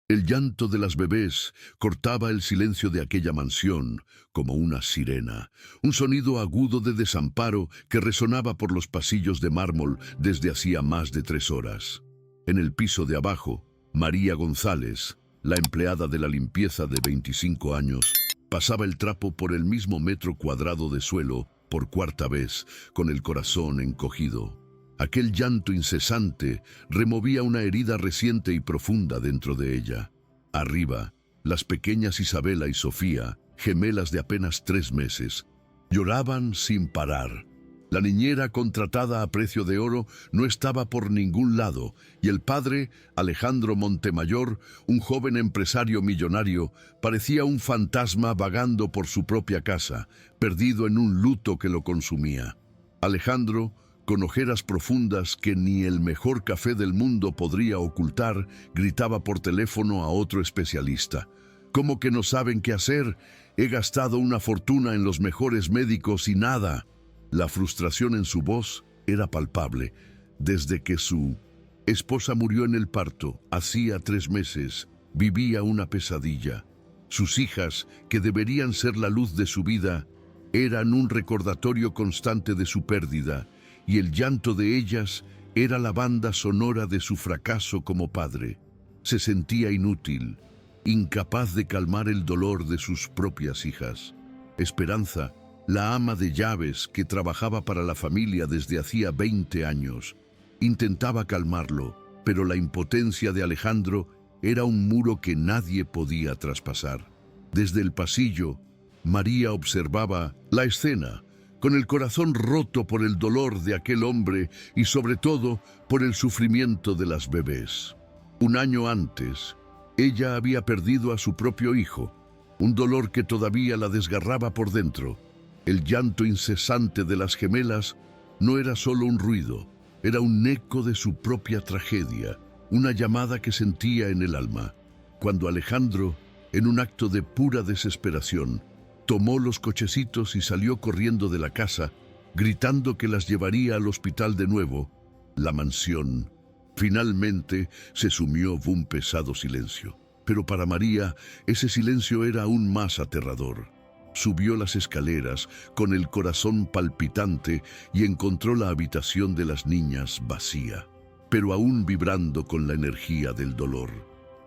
El llanto de las bebés cortaba el silencio de aquella mansión como una sirena, un sonido agudo de desamparo que resonaba por los pasillos de mármol desde hacía más de 3 horas. En el piso de abajo, María González, la empleada de la limpieza de 25 años, pasaba el trapo por el mismo metro cuadrado de suelo por cuarta vez, con el corazón encogido. Aquel llanto incesante removía una herida reciente y profunda dentro de ella. Arriba, las pequeñas Isabela y Sofía, gemelas de apenas 3 meses, lloraban sin parar. La niñera contratada a precio de oro no estaba por ningún lado, y el padre, Alejandro Montemayor, un joven empresario millonario, parecía un fantasma vagando por su propia casa, perdido en un luto que lo consumía. Alejandro, con ojeras profundas que ni el mejor café del mundo podría ocultar, gritaba por teléfono a otro especialista. ¿Cómo que no saben qué hacer? He gastado una fortuna en los mejores médicos y nada. La frustración en su voz era palpable. Desde que su esposa murió en el parto, hacía 3 meses, vivía una pesadilla. Sus hijas, que deberían ser la luz de su vida, eran un recordatorio constante de su pérdida, y el llanto de ellas era la banda sonora de su fracaso como padre. Se sentía inútil, incapaz de calmar el dolor de sus propias hijas. Esperanza, la ama de llaves que trabajaba para la familia desde hacía 20 años, intentaba calmarlo, pero la impotencia de Alejandro era un muro que nadie podía traspasar. Desde el pasillo, María observaba la escena, con el corazón roto por el dolor de aquel hombre y sobre todo por el sufrimiento de las bebés. Un año antes, ella había perdido a su propio hijo, un dolor que todavía la desgarraba por dentro. El llanto incesante de las gemelas no era solo un ruido, era un eco de su propia tragedia, una llamada que sentía en el alma. Cuando Alejandro, en un acto de pura desesperación, tomó los cochecitos y salió corriendo de la casa, gritando que las llevaría al hospital de nuevo, la mansión finalmente se sumió en un pesado silencio. Pero para María, ese silencio era aún más aterrador. Subió las escaleras con el corazón palpitante y encontró la habitación de las niñas vacía, pero aún vibrando con la energía del dolor.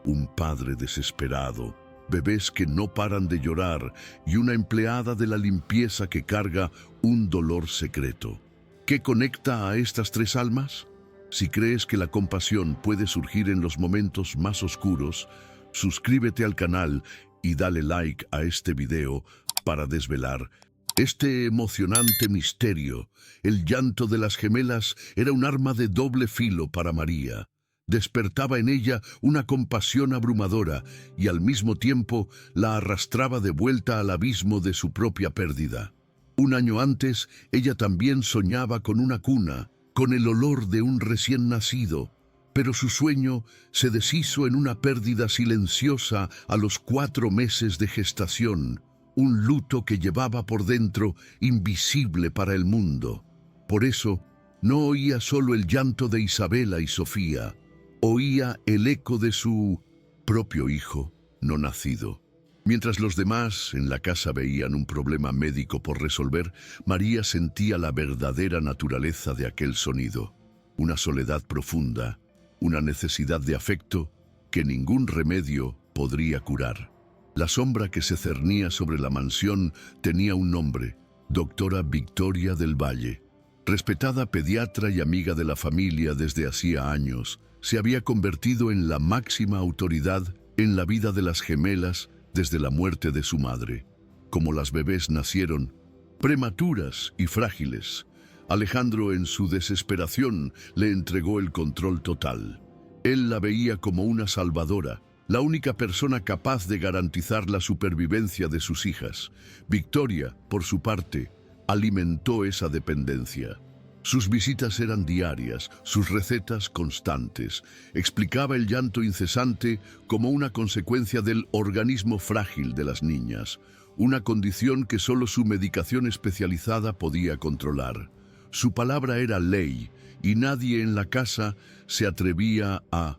Un padre desesperado, bebés que no paran de llorar y una empleada de la limpieza que carga un dolor secreto. ¿Qué conecta a estas 3 almas? Si crees que la compasión puede surgir en los momentos más oscuros, suscríbete al canal y dale like a este video para desvelar este emocionante misterio. El llanto de las gemelas era un arma de doble filo para María. Despertaba en ella una compasión abrumadora y al mismo tiempo la arrastraba de vuelta al abismo de su propia pérdida. Un año antes, ella también soñaba con una cuna, con el olor de un recién nacido, pero su sueño se deshizo en una pérdida silenciosa a los 4 meses de gestación, un luto que llevaba por dentro invisible para el mundo. Por eso, no oía solo el llanto de Isabela y Sofía, oía el eco de su propio hijo no nacido. Mientras los demás en la casa veían un problema médico por resolver, María sentía la verdadera naturaleza de aquel sonido, una soledad profunda, una necesidad de afecto que ningún remedio podría curar. La sombra que se cernía sobre la mansión tenía un nombre: Doctora Victoria del Valle. Respetada pediatra y amiga de la familia desde hacía años, se había convertido en la máxima autoridad en la vida de las gemelas desde la muerte de su madre. Como las bebés nacieron prematuras y frágiles, Alejandro en su desesperación le entregó el control total. Él la veía como una salvadora, la única persona capaz de garantizar la supervivencia de sus hijas. Victoria, por su parte, alimentó esa dependencia. Sus visitas eran diarias, sus recetas constantes. Explicaba el llanto incesante como una consecuencia del organismo frágil de las niñas, una condición que solo su medicación especializada podía controlar. Su palabra era ley y nadie en la casa se atrevía a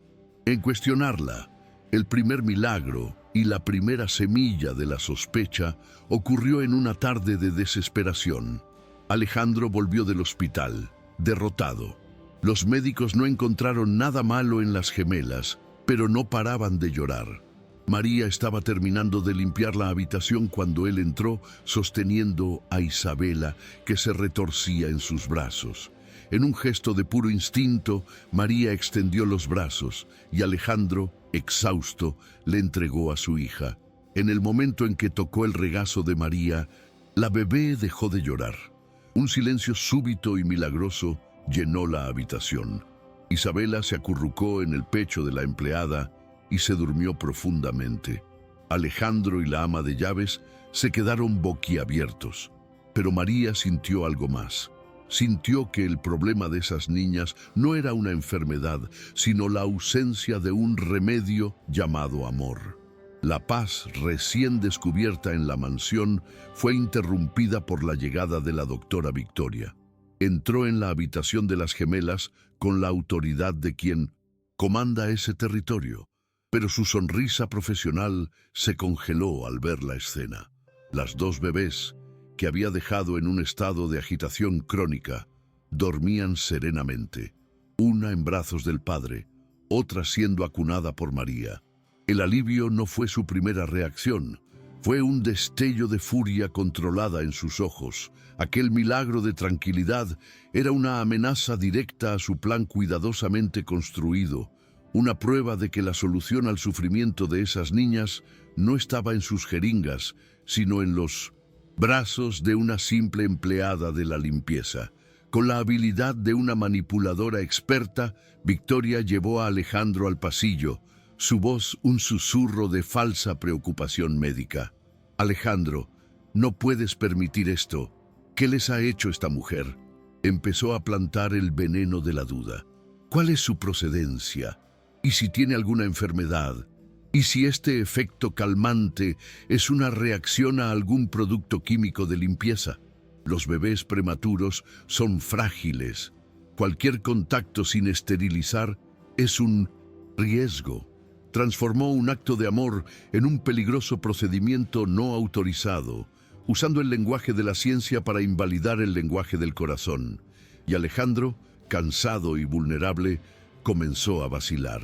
cuestionarla. El primer milagro y la primera semilla de la sospecha ocurrió en una tarde de desesperación. Alejandro volvió del hospital, derrotado. Los médicos no encontraron nada malo en las gemelas, pero no paraban de llorar. María estaba terminando de limpiar la habitación cuando él entró sosteniendo a Isabela, que se retorcía en sus brazos. En un gesto de puro instinto, María extendió los brazos y Alejandro, exhausto, le entregó a su hija. En el momento en que tocó el regazo de María, la bebé dejó de llorar. Un silencio súbito y milagroso llenó la habitación. Isabela se acurrucó en el pecho de la empleada y se durmió profundamente. Alejandro y la ama de llaves se quedaron boquiabiertos, pero María sintió algo más. Sintió que el problema de esas niñas no era una enfermedad, sino la ausencia de un remedio llamado amor. La paz recién descubierta en la mansión fue interrumpida por la llegada de la doctora Victoria. Entró en la habitación de las gemelas con la autoridad de quien comanda ese territorio, pero su sonrisa profesional se congeló al ver la escena. Las dos bebés, que había dejado en un estado de agitación crónica, dormían serenamente, una en brazos del padre, otra siendo acunada por María. El alivio no fue su primera reacción, fue un destello de furia controlada en sus ojos. Aquel milagro de tranquilidad era una amenaza directa a su plan cuidadosamente construido, una prueba de que la solución al sufrimiento de esas niñas no estaba en sus jeringas, sino en los brazos de una simple empleada de la limpieza. Con la habilidad de una manipuladora experta, Victoria llevó a Alejandro al pasillo, su voz un susurro de falsa preocupación médica. Alejandro, no puedes permitir esto. ¿Qué les ha hecho esta mujer? Empezó a plantar el veneno de la duda. ¿Cuál es su procedencia? ¿Y si tiene alguna enfermedad? ¿Y si este efecto calmante es una reacción a algún producto químico de limpieza? Los bebés prematuros son frágiles. Cualquier contacto sin esterilizar es un riesgo. Transformó un acto de amor en un peligroso procedimiento no autorizado, usando el lenguaje de la ciencia para invalidar el lenguaje del corazón. Y Alejandro, cansado y vulnerable, comenzó a vacilar.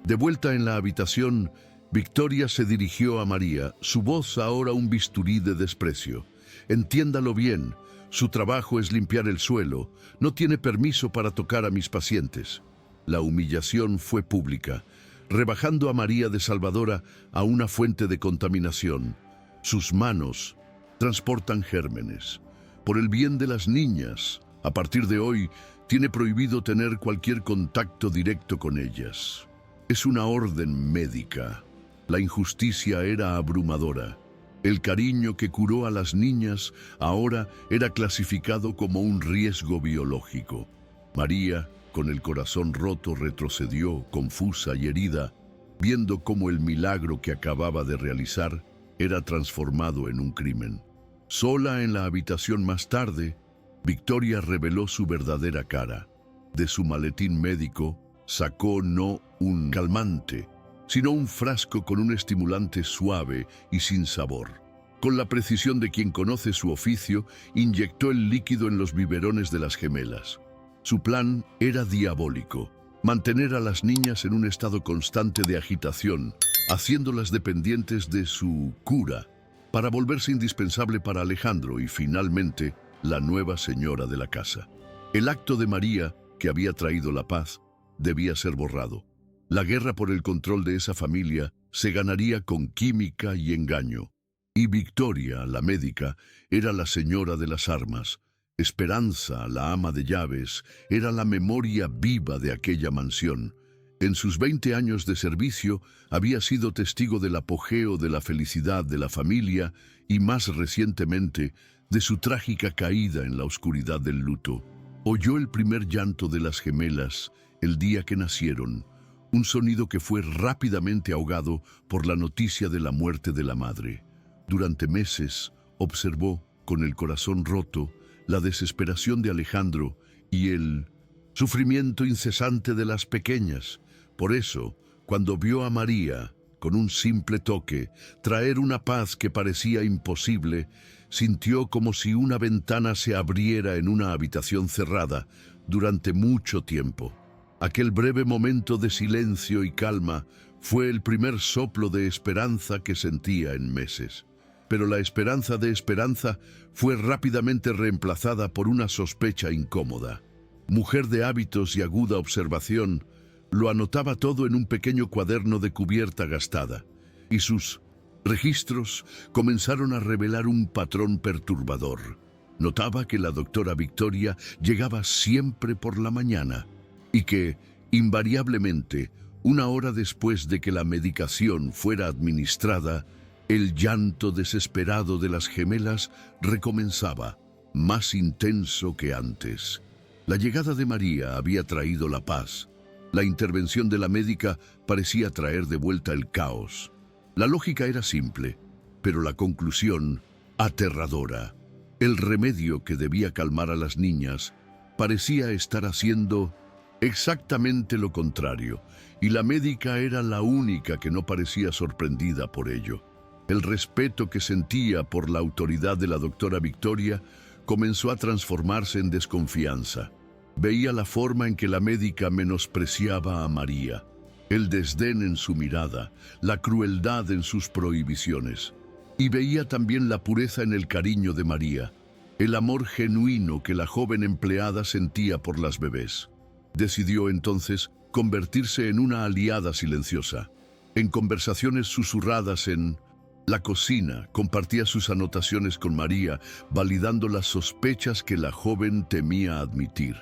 De vuelta en la habitación, Victoria se dirigió a María, su voz ahora un bisturí de desprecio. Entiéndalo bien, su trabajo es limpiar el suelo, no tiene permiso para tocar a mis pacientes. La humillación fue pública, rebajando a María de Salvadora a una fuente de contaminación. Sus manos transportan gérmenes. Por el bien de las niñas, a partir de hoy, tiene prohibido tener cualquier contacto directo con ellas. Es una orden médica. La injusticia era abrumadora. El cariño que curó a las niñas ahora era clasificado como un riesgo biológico. María, con el corazón roto, retrocedió, confusa y herida, viendo cómo el milagro que acababa de realizar era transformado en un crimen. Sola en la habitación más tarde, Victoria reveló su verdadera cara. De su maletín médico sacó no un calmante, sino un frasco con un estimulante suave y sin sabor. Con la precisión de quien conoce su oficio, inyectó el líquido en los biberones de las gemelas. Su plan era diabólico: mantener a las niñas en un estado constante de agitación, haciéndolas dependientes de su cura, para volverse indispensable para Alejandro y, finalmente, la nueva señora de la casa. El acto de María, que había traído la paz, debía ser borrado. La guerra por el control de esa familia se ganaría con química y engaño. Y Victoria, la médica, era la señora de las armas. Esperanza, la ama de llaves, era la memoria viva de aquella mansión. En sus 20 años de servicio había sido testigo del apogeo de la felicidad de la familia y, más recientemente, de su trágica caída en la oscuridad del luto. Oyó el primer llanto de las gemelas el día que nacieron, un sonido que fue rápidamente ahogado por la noticia de la muerte de la madre. Durante meses observó, con el corazón roto, la desesperación de Alejandro y el sufrimiento incesante de las pequeñas. Por eso, cuando vio a María, con un simple toque, traer una paz que parecía imposible, sintió como si una ventana se abriera en una habitación cerrada durante mucho tiempo. Aquel breve momento de silencio y calma fue el primer soplo de esperanza que sentía en meses. Pero la esperanza de esperanza fue rápidamente reemplazada por una sospecha incómoda. Mujer de hábitos y aguda observación, lo anotaba todo en un pequeño cuaderno de cubierta gastada, y sus registros comenzaron a revelar un patrón perturbador. Notaba que la doctora Victoria llegaba siempre por la mañana, y que, invariablemente, una hora después de que la medicación fuera administrada, el llanto desesperado de las gemelas recomenzaba, más intenso que antes. La llegada de María había traído la paz. La intervención de la médica parecía traer de vuelta el caos. La lógica era simple, pero la conclusión aterradora. El remedio que debía calmar a las niñas parecía estar haciendo exactamente lo contrario, y la médica era la única que no parecía sorprendida por ello. El respeto que sentía por la autoridad de la doctora Victoria comenzó a transformarse en desconfianza. Veía la forma en que la médica menospreciaba a María, el desdén en su mirada, la crueldad en sus prohibiciones. Y veía también la pureza en el cariño de María, el amor genuino que la joven empleada sentía por las bebés. Decidió entonces convertirse en una aliada silenciosa. En conversaciones susurradas en la cocina, compartía sus anotaciones con María, validando las sospechas que la joven temía admitir.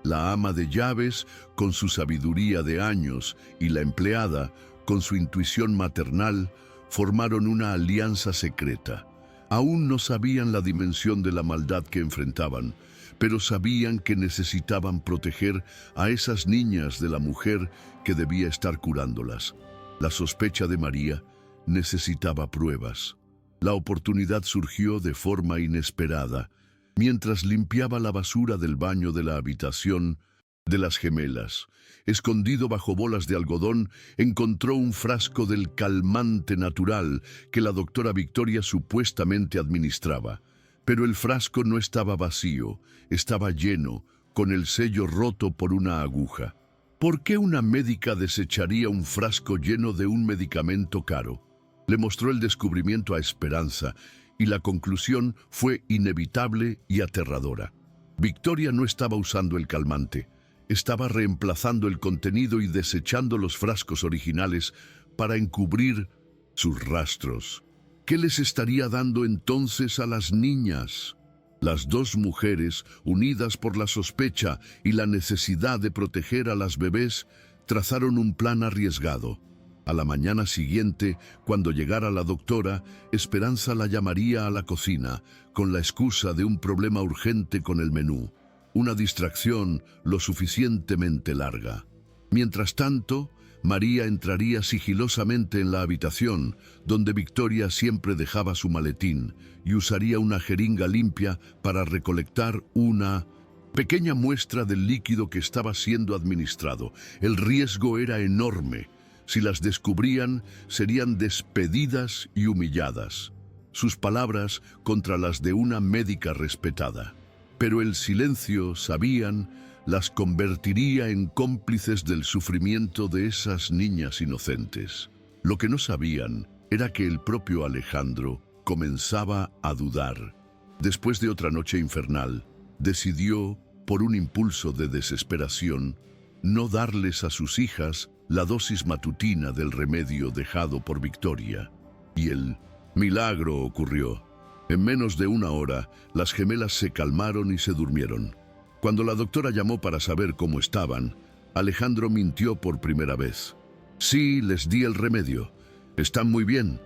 La ama de llaves, con su sabiduría de años, y la empleada, con su intuición maternal, formaron una alianza secreta. Aún no sabían la dimensión de la maldad que enfrentaban, pero sabían que necesitaban proteger a esas niñas de la mujer que debía estar curándolas. La sospecha de María necesitaba pruebas. La oportunidad surgió de forma inesperada. Mientras limpiaba la basura del baño de la habitación de las gemelas, escondido bajo bolas de algodón, encontró un frasco del calmante natural que la doctora Victoria supuestamente administraba. Pero el frasco no estaba vacío, estaba lleno, con el sello roto por una aguja. ¿Por qué una médica desecharía un frasco lleno de un medicamento caro? Le mostró el descubrimiento a Esperanza, y la conclusión fue inevitable y aterradora. Victoria no estaba usando el calmante, estaba reemplazando el contenido y desechando los frascos originales para encubrir sus rastros. ¿Qué les estaría dando entonces a las niñas? Las dos mujeres, unidas por la sospecha y la necesidad de proteger a las bebés, trazaron un plan arriesgado. A la mañana siguiente, cuando llegara la doctora, Esperanza la llamaría a la cocina, con la excusa de un problema urgente con el menú, una distracción lo suficientemente larga. Mientras tanto, María entraría sigilosamente en la habitación, donde Victoria siempre dejaba su maletín, y usaría una jeringa limpia para recolectar una pequeña muestra del líquido que estaba siendo administrado. El riesgo era enorme. Si las descubrían, serían despedidas y humilladas. Sus palabras contra las de una médica respetada. Pero el silencio, sabían, las convertiría en cómplices del sufrimiento de esas niñas inocentes. Lo que no sabían era que el propio Alejandro comenzaba a dudar. Después de otra noche infernal, decidió, por un impulso de desesperación, no darles a sus hijas la dosis matutina del remedio dejado por Victoria. Y el milagro ocurrió. En menos de una hora, las gemelas se calmaron y se durmieron. Cuando la doctora llamó para saber cómo estaban, Alejandro mintió por primera vez. «Sí, les di el remedio. Están muy bien»,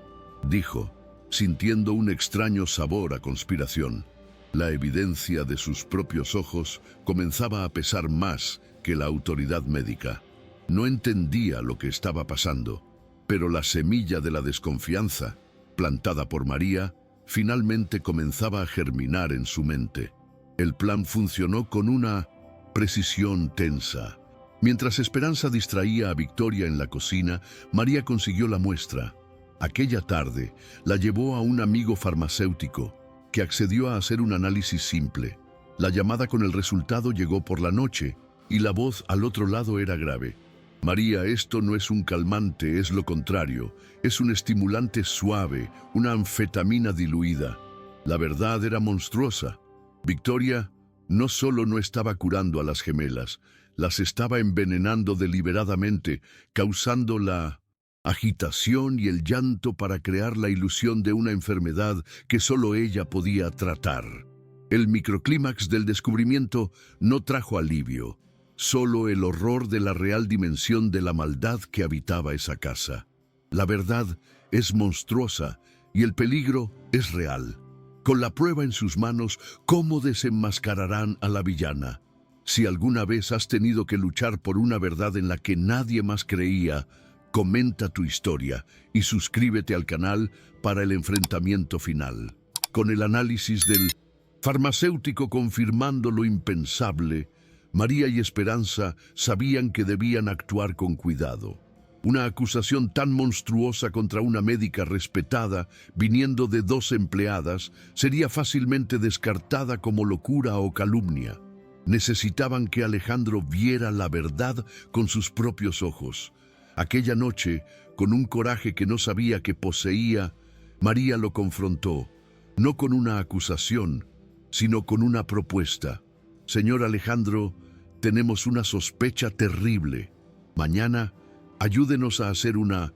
dijo, sintiendo un extraño sabor a conspiración. La evidencia de sus propios ojos comenzaba a pesar más que la autoridad médica. No entendía lo que estaba pasando, pero la semilla de la desconfianza, plantada por María, finalmente comenzaba a germinar en su mente. El plan funcionó con una precisión tensa. Mientras Esperanza distraía a Victoria en la cocina, María consiguió la muestra. Aquella tarde, la llevó a un amigo farmacéutico, que accedió a hacer un análisis simple. La llamada con el resultado llegó por la noche, y la voz al otro lado era grave. María, esto no es un calmante, es lo contrario. Es un estimulante suave, una anfetamina diluida. La verdad era monstruosa. Victoria no solo no estaba curando a las gemelas, las estaba envenenando deliberadamente, causando la agitación y el llanto para crear la ilusión de una enfermedad que solo ella podía tratar. El microclímax del descubrimiento no trajo alivio, solo el horror de la real dimensión de la maldad que habitaba esa casa. La verdad es monstruosa y el peligro es real. Con la prueba en sus manos, ¿cómo desenmascararán a la villana? Si alguna vez has tenido que luchar por una verdad en la que nadie más creía, comenta tu historia y suscríbete al canal para el enfrentamiento final. Con el análisis del farmacéutico confirmando lo impensable, María y Esperanza sabían que debían actuar con cuidado. Una acusación tan monstruosa contra una médica respetada, viniendo de dos empleadas, sería fácilmente descartada como locura o calumnia. Necesitaban que Alejandro viera la verdad con sus propios ojos. Aquella noche, con un coraje que no sabía que poseía, María lo confrontó, no con una acusación, sino con una propuesta. Señor Alejandro, tenemos una sospecha terrible. Mañana, ayúdenos a hacer una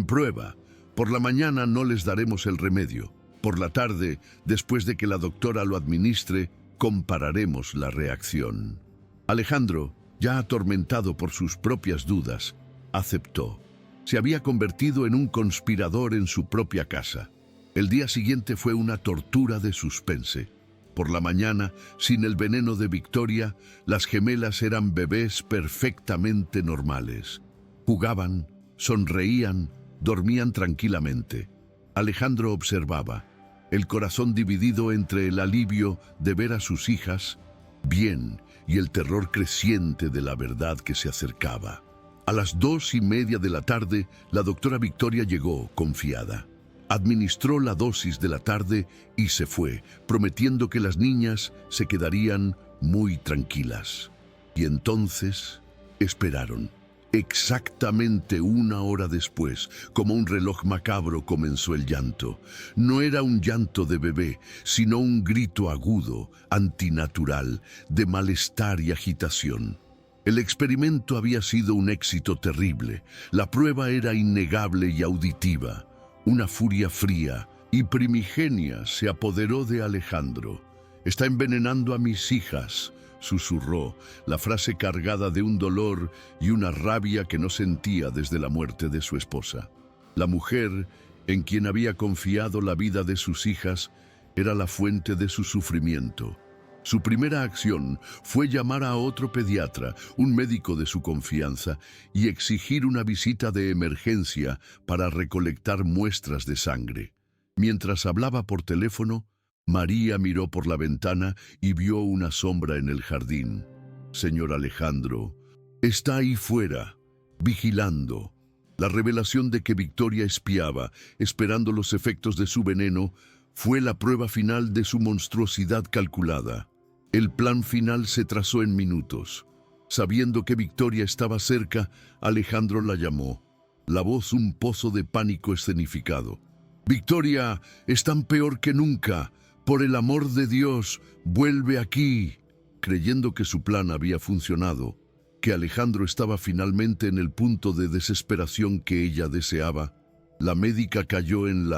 prueba. Por la mañana no les daremos el remedio. Por la tarde, después de que la doctora lo administre, compararemos la reacción. Alejandro, ya atormentado por sus propias dudas, aceptó. Se había convertido en un conspirador en su propia casa. El día siguiente fue una tortura de suspense. Por la mañana, sin el veneno de Victoria, las gemelas eran bebés perfectamente normales. Jugaban, sonreían, dormían tranquilamente. Alejandro observaba, el corazón dividido entre el alivio de ver a sus hijas bien y el terror creciente de la verdad que se acercaba. A las 2:30 de la tarde, la doctora Victoria llegó, confiada. Administró la dosis de la tarde y se fue, prometiendo que las niñas se quedarían muy tranquilas. Y entonces esperaron. Exactamente 1 hora después, como un reloj macabro, comenzó el llanto. No era un llanto de bebé, sino un grito agudo, antinatural, de malestar y agitación. El experimento había sido un éxito terrible. La prueba era innegable y auditiva. Una furia fría y primigenia se apoderó de Alejandro. «Está envenenando a mis hijas», susurró, la frase cargada de un dolor y una rabia que no sentía desde la muerte de su esposa. La mujer, en quien había confiado la vida de sus hijas, era la fuente de su sufrimiento. Su primera acción fue llamar a otro pediatra, un médico de su confianza, y exigir una visita de emergencia para recolectar muestras de sangre. Mientras hablaba por teléfono, María miró por la ventana y vio una sombra en el jardín. «Señor Alejandro, está ahí fuera, vigilando». La revelación de que Victoria espiaba, esperando los efectos de su veneno, fue la prueba final de su monstruosidad calculada. El plan final se trazó en minutos. Sabiendo que Victoria estaba cerca, Alejandro la llamó. La voz un pozo de pánico escenificado. «Victoria, están peor que nunca. Por el amor de Dios, vuelve aquí». Creyendo que su plan había funcionado, que Alejandro estaba finalmente en el punto de desesperación que ella deseaba, la médica cayó en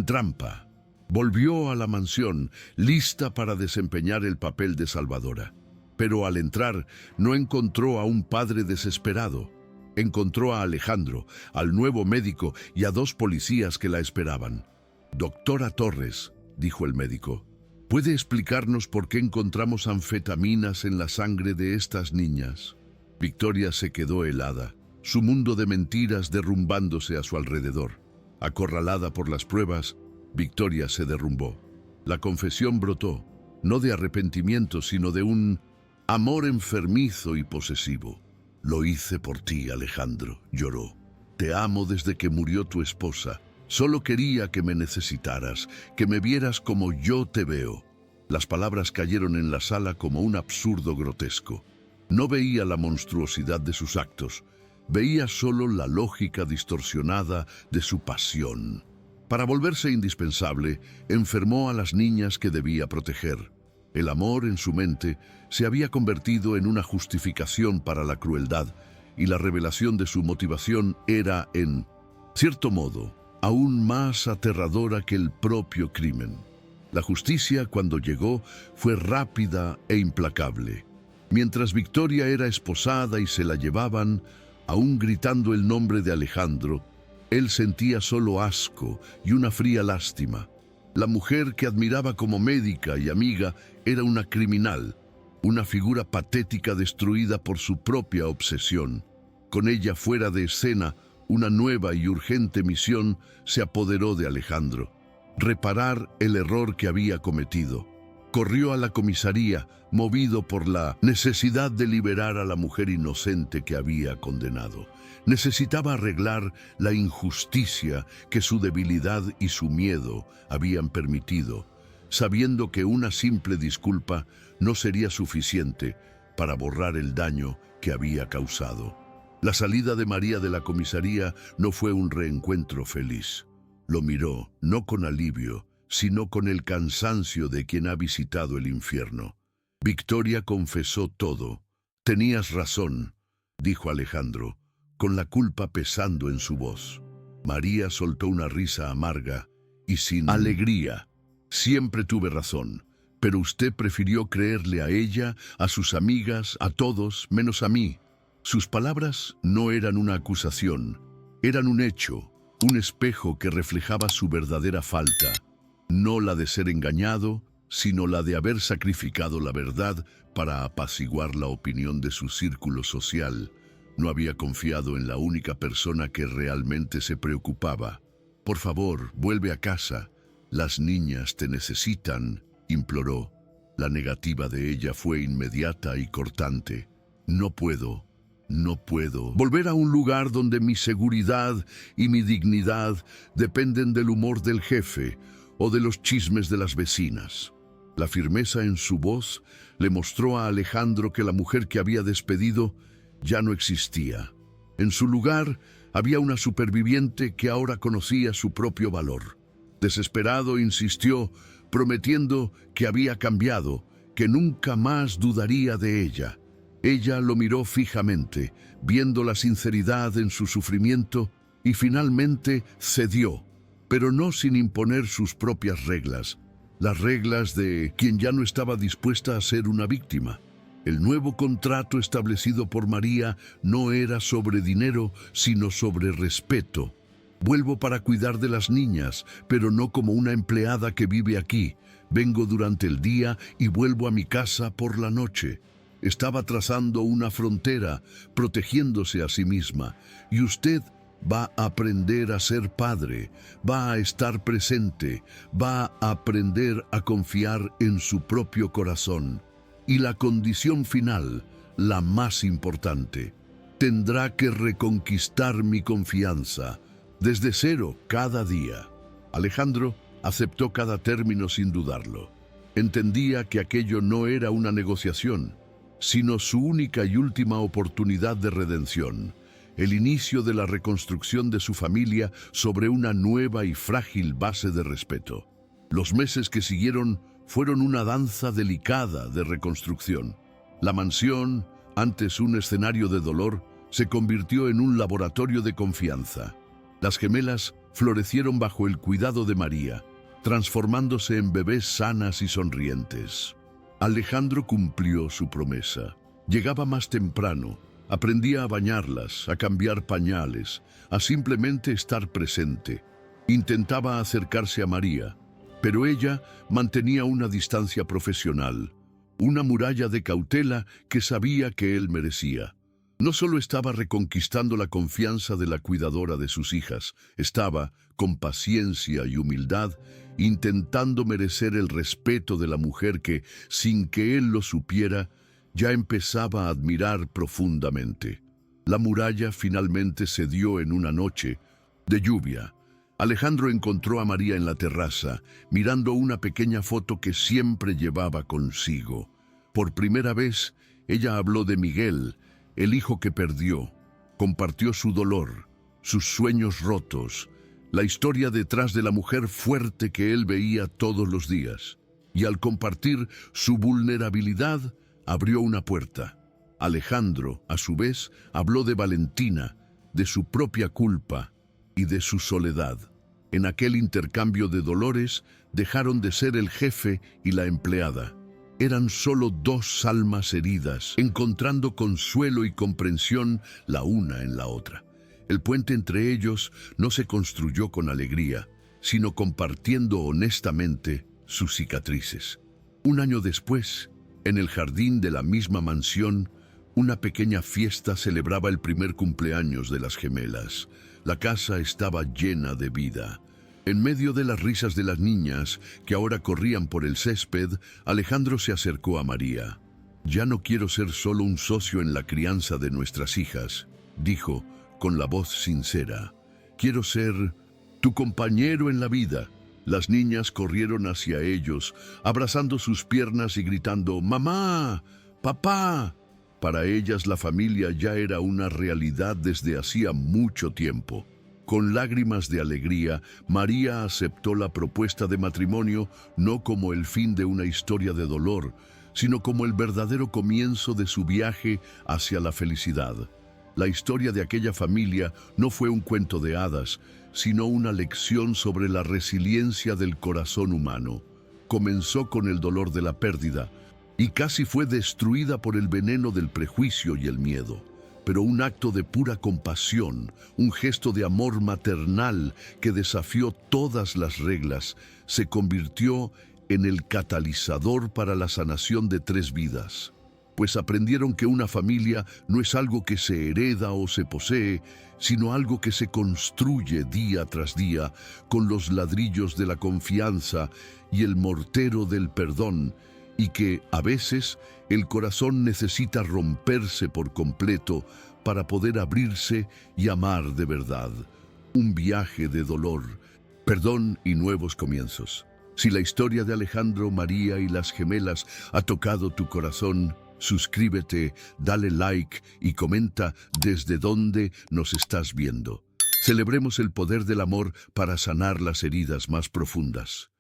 trampa. Volvió a la mansión, lista para desempeñar el papel de salvadora. Pero al entrar, no encontró a un padre desesperado. Encontró a Alejandro, al nuevo médico y a 2 policías que la esperaban. «Doctora Torres», dijo el médico, ¿puede explicarnos por qué encontramos anfetaminas en la sangre de estas niñas? Victoria se quedó helada, su mundo de mentiras derrumbándose a su alrededor. Acorralada por las pruebas, Victoria se derrumbó. La confesión brotó, no de arrepentimiento, sino de un amor enfermizo y posesivo. Lo hice por ti, Alejandro, lloró. Te amo desde que murió tu esposa. Solo quería que me necesitaras, que me vieras como yo te veo. Las palabras cayeron en la sala como un absurdo grotesco. No veía la monstruosidad de sus actos, veía solo la lógica distorsionada de su pasión. Para volverse indispensable, enfermó a las niñas que debía proteger. El amor en su mente se había convertido en una justificación para la crueldad, y la revelación de su motivación era, en cierto modo, aún más aterradora que el propio crimen. La justicia, cuando llegó, fue rápida e implacable. Mientras Victoria era esposada y se la llevaban, aún gritando el nombre de Alejandro, él sentía solo asco y una fría lástima. La mujer que admiraba como médica y amiga era una criminal, una figura patética destruida por su propia obsesión. Con ella fuera de escena, una nueva y urgente misión se apoderó de Alejandro: reparar el error que había cometido. Corrió a la comisaría, movido por la necesidad de liberar a la mujer inocente que había condenado. Necesitaba arreglar la injusticia que su debilidad y su miedo habían permitido, sabiendo que una simple disculpa no sería suficiente para borrar el daño que había causado. La salida de María de la comisaría no fue un reencuentro feliz. Lo miró, no con alivio, sino con el cansancio de quien ha visitado el infierno. Victoria confesó todo. «Tenías razón», dijo Alejandro, con la culpa pesando en su voz. María soltó una risa amarga y sin alegría. «Siempre tuve razón, pero usted prefirió creerle a ella, a sus amigas, a todos, menos a mí». Sus palabras no eran una acusación, eran un hecho, un espejo que reflejaba su verdadera falta. No la de ser engañado, sino la de haber sacrificado la verdad para apaciguar la opinión de su círculo social. No había confiado en la única persona que realmente se preocupaba. «Por favor, vuelve a casa. Las niñas te necesitan», imploró. La negativa de ella fue inmediata y cortante. «No puedo volver a un lugar donde mi seguridad y mi dignidad dependen del humor del jefe o de los chismes de las vecinas». La firmeza en su voz le mostró a Alejandro que la mujer que había despedido ya no existía. En su lugar había una superviviente que ahora conocía su propio valor. Desesperado insistió, prometiendo que había cambiado, que nunca más dudaría de ella. Ella lo miró fijamente, viendo la sinceridad en su sufrimiento, y finalmente cedió, pero no sin imponer sus propias reglas, las reglas de quien ya no estaba dispuesta a ser una víctima. El nuevo contrato establecido por María no era sobre dinero, sino sobre respeto. «Vuelvo para cuidar de las niñas, pero no como una empleada que vive aquí. Vengo durante el día y vuelvo a mi casa por la noche». Estaba trazando una frontera, protegiéndose a sí misma. «Y usted va a aprender a ser padre, va a estar presente, va a aprender a confiar en su propio corazón. Y la condición final, la más importante, tendrá que reconquistar mi confianza, desde cero cada día». Alejandro aceptó cada término sin dudarlo. Entendía que aquello no era una negociación, sino su única y última oportunidad de redención, el inicio de la reconstrucción de su familia sobre una nueva y frágil base de respeto. Los meses que siguieron fueron una danza delicada de reconstrucción. La mansión, antes un escenario de dolor, se convirtió en un laboratorio de confianza. Las gemelas florecieron bajo el cuidado de María, transformándose en bebés sanas y sonrientes. Alejandro cumplió su promesa. Llegaba más temprano, aprendía a bañarlas, a cambiar pañales, a simplemente estar presente. Intentaba acercarse a María, pero ella mantenía una distancia profesional, una muralla de cautela que sabía que él merecía. No solo estaba reconquistando la confianza de la cuidadora de sus hijas, estaba, con paciencia y humildad, intentando merecer el respeto de la mujer que, sin que él lo supiera, ya empezaba a admirar profundamente. La muralla finalmente cedió en una noche de lluvia. Alejandro encontró a María en la terraza, mirando una pequeña foto que siempre llevaba consigo. Por primera vez, ella habló de Miguel, el hijo que perdió. Compartió su dolor, sus sueños rotos, la historia detrás de la mujer fuerte que él veía todos los días. Y al compartir su vulnerabilidad, abrió una puerta. Alejandro, a su vez, habló de Valentina, de su propia culpa y de su soledad. En aquel intercambio de dolores, dejaron de ser el jefe y la empleada. Eran solo dos almas heridas, encontrando consuelo y comprensión la una en la otra. El puente entre ellos no se construyó con alegría, sino compartiendo honestamente sus cicatrices. Un año después, en el jardín de la misma mansión, una pequeña fiesta celebraba el primer cumpleaños de las gemelas. La casa estaba llena de vida. En medio de las risas de las niñas, que ahora corrían por el césped, Alejandro se acercó a María. «Ya no quiero ser solo un socio en la crianza de nuestras hijas», dijo con la voz sincera. «Quiero ser tu compañero en la vida». Las niñas corrieron hacia ellos, abrazando sus piernas y gritando «¡Mamá! ¡Papá!». Para ellas la familia ya era una realidad desde hacía mucho tiempo. Con lágrimas de alegría, María aceptó la propuesta de matrimonio no como el fin de una historia de dolor, sino como el verdadero comienzo de su viaje hacia la felicidad. La historia de aquella familia no fue un cuento de hadas, sino una lección sobre la resiliencia del corazón humano. Comenzó con el dolor de la pérdida, y casi fue destruida por el veneno del prejuicio y el miedo. Pero un acto de pura compasión, un gesto de amor maternal que desafió todas las reglas, se convirtió en el catalizador para la sanación de 3 vidas. Pues aprendieron que una familia no es algo que se hereda o se posee, sino algo que se construye día tras día con los ladrillos de la confianza y el mortero del perdón, y que, a veces, el corazón necesita romperse por completo para poder abrirse y amar de verdad. Un viaje de dolor, perdón y nuevos comienzos. Si la historia de Alejandro, María y las gemelas ha tocado tu corazón, suscríbete, dale like y comenta desde dónde nos estás viendo. Celebremos el poder del amor para sanar las heridas más profundas.